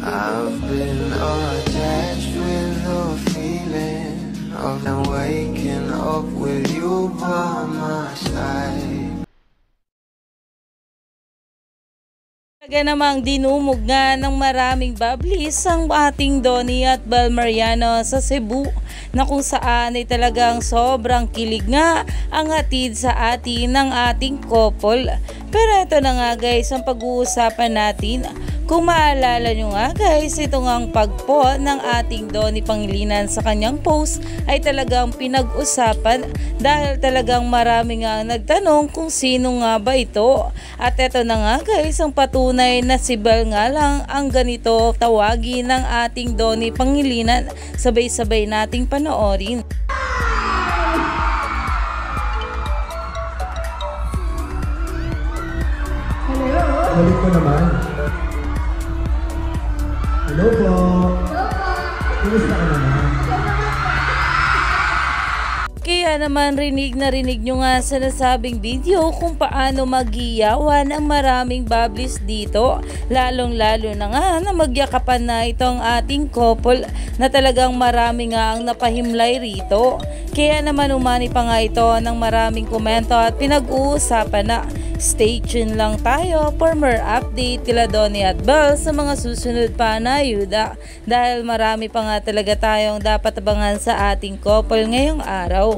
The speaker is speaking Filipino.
I've been attached with the feeling of waking up with you by my side. Talaga namang dinumog nga ng maraming bablis ang ating Donnie at Bel Mariano sa Cebu, na kung saan ay talagang sobrang kilig nga ang hatid sa atin ng ating couple. Pero ito na nga guys ang pag-uusapan natin. Kung maalala nyo nga guys, ito ngang pagpo ng ating Donnie Pangilinan sa kanyang post ay talagang pinag-usapan dahil talagang marami nga nagtanong kung sino nga ba ito. At ito na nga guys ang patunay na si Bel nga lang ang ganito tawagin ng ating Donnie Pangilinan. Sabay-sabay nating panoorin. Balik ko naman. Hello po. Kumusta ka naman? Kaya naman rinig na rinig nyo nga sa nasabing video kung paano magiyawan ang maraming bablis dito. Lalong lalo na nga na magyakapan na itong ating couple na talagang marami nga ang napahimlay rito. Kaya naman umani pa nga ito ng maraming komento at pinag-uusapan na. Stay tuned lang tayo for more update kila Donnie at Bel sa mga susunod pa na ayuda dahil marami pa nga talaga tayong dapat abangan sa ating couple ngayong araw.